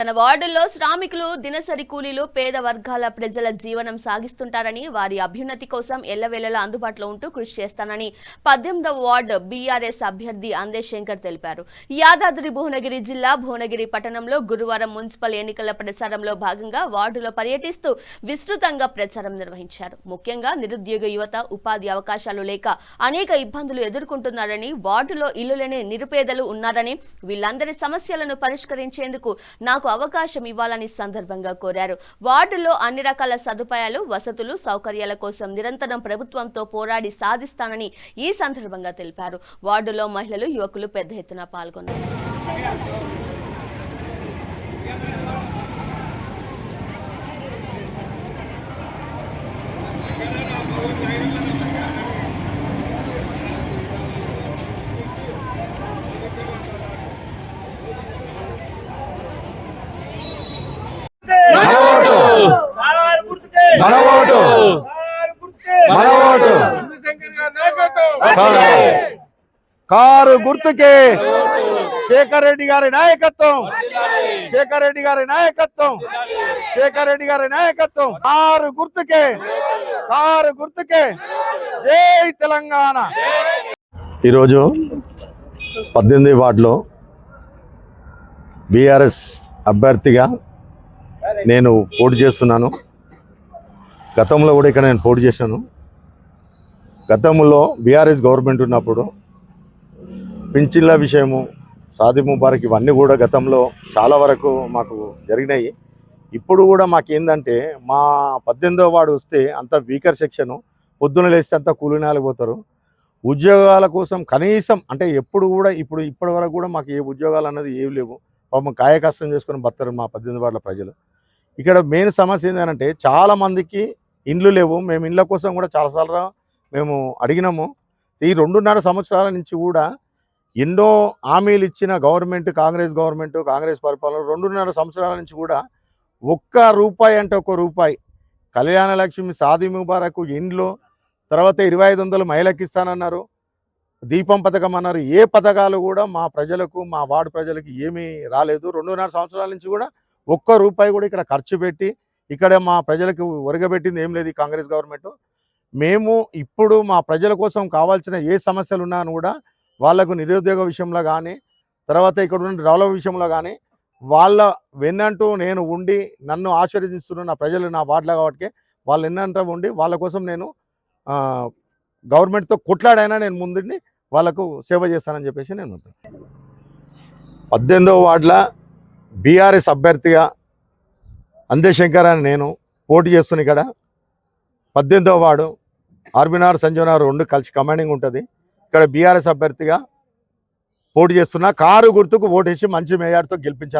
తన వార్డుల్లో శ్రామికులు దినసరి కూలీలు పేద వర్గాల ప్రజల జీవనం సాగిస్తుంటారని వారి అభ్యున్నతి కోసం ఎల్లవేళలా అందుబాటులో ఉంటూ కృషి చేస్తానని 18వ వార్డు బీఆర్ఎస్ అభ్యర్థి అందే శంకర్ తెలిపారు. యాదాద్రి భువనగిరి జిల్లా భువనగిరి పట్టణంలో గురువారం మున్సిపల్ ఎన్నికల ప్రచారంలో భాగంగా వార్డులో పర్యటిస్తూ విస్తృతంగా ప్రచారం నిర్వహించారు. ముఖ్యంగా నిరుద్యోగ యువత ఉపాధి అవకాశాలు లేక అనేక ఇబ్బందులు ఎదుర్కొంటున్నారని, వార్డులో ఇల్లు లేని నిరుపేదలు ఉన్నారని, వీళ్ళందరి సమస్యలను పరిష్కరించేందుకు నాకు అవకాశం ఇవ్వాలని సందర్భంగా కోరారు. వార్డులో అన్ని రకాల సదుపాయాలు, వసతులు, సౌకర్యాల కోసం నిరంతరం ప్రభుత్వంతో పోరాడి సాధిస్తానని ఈ సందర్భంగా తెలిపారు. వార్డులో మహిళలు, యువకులు పెద్ద ఎత్తున పాల్గొన్నారు. కారు గుర్తుకే శేఖర్ రెడ్డి గారి నాయకత్వం, శేఖర్ రెడ్డి గారి నాయకత్వం, శేఖర్ రెడ్డి గారి నాయకత్వం. కారు గుర్తుకే, కారు గుర్తుకే. జై తెలంగాణ. ఈరోజు 18వ వార్డులో బీఆర్ఎస్ అభ్యర్థిగా నేను పోటీ చేస్తున్నాను. గతంలో కూడా ఇక్కడ నేను పోటీ చేశాను. గతంలో బీఆర్ఎస్ గవర్నమెంట్ ఉన్నప్పుడు పింఛన్ల విషయము, షాదీ ముబారక్ ఇవన్నీ కూడా గతంలో చాలా వరకు మాకు జరిగినాయి. ఇప్పుడు కూడా మాకేందంటే మా 18వ వార్డు వస్తే అంత వీకర్ సెక్షను, పొద్దున లేస్తే అంతా కూలీనాలకు పోతారు. ఉద్యోగాల కోసం కనీసం అంటే ఎప్పుడు కూడా ఇప్పటి వరకు కూడా మాకు ఏ ఉద్యోగాలు అన్నది ఏవి లేవు. పాపం కాయ కష్టం చేసుకొని బతారు మా 18 వార్డుల ప్రజలు. ఇక్కడ మెయిన్ సమస్య ఏంటంటే చాలామందికి ఇండ్లు లేవు. మేము ఇండ్ల కోసం కూడా చాలాసార్లు మేము అడిగినాము. ఈ 2.5 సంవత్సరాల నుంచి కూడా ఎన్నో హామీలు ఇచ్చిన గవర్నమెంట్, కాంగ్రెస్ పరిపాలన 2.5 సంవత్సరాల నుంచి కూడా ఒక్క రూపాయి అంటే ఒక్క రూపాయి కళ్యాణ లక్ష్మి, షాదీ ముబారక్, ఇండ్లు, తర్వాత 2500 మహిళకి ఇస్తానన్నారు, దీపం పథకం అన్నారు. ఏ పథకాలు కూడా మా ప్రజలకు, మా వార్డు ప్రజలకు ఏమీ రాలేదు. 2.5 సంవత్సరాల నుంచి కూడా ఒక్క రూపాయి కూడా ఇక్కడ ఖర్చు పెట్టి ఇక్కడ మా ప్రజలకు ఒరగబెట్టింది ఏం లేదు ఈ కాంగ్రెస్ గవర్నమెంట్. మేము ఇప్పుడు మా ప్రజల కోసం కావాల్సిన ఏ సమస్యలు ఉన్నాను కూడా వాళ్లకు నిరుద్యోగ విషయంలో కానీ, తర్వాత ఇక్కడ ఉన్న డెవలప్ విషయంలో కానీ వాళ్ళ వెన్నంటూ నేను ఉండి నన్ను ఆశీర్వదిస్తున్న నా ప్రజలు, నా వార్డులో కాబట్టి వాళ్ళు ఎన్నంటూ ఉండి వాళ్ళ కోసం నేను గవర్నమెంట్తో కొట్లాడైనా నేను ముందుండి వాళ్ళకు సేవ చేస్తానని చెప్పేసి నేను 18వ వార్డుల బీఆర్ఎస్ అభ్యర్థిగా అందే శంకర్ అని నేను పోటీ చేస్తున్నా. ఇక్కడ 18వ వార్డు ఆర్బీనగర్, సంజీవనగర్ 2 కలిసి కమాండింగ్ ఉంటుంది. ఇక్కడ బీఆర్ఎస్ అభ్యర్థిగా పోటీ చేస్తున్నా. కారు గుర్తుకు ఓటేసి మంచి మేయర్తో గెలిపించాలి.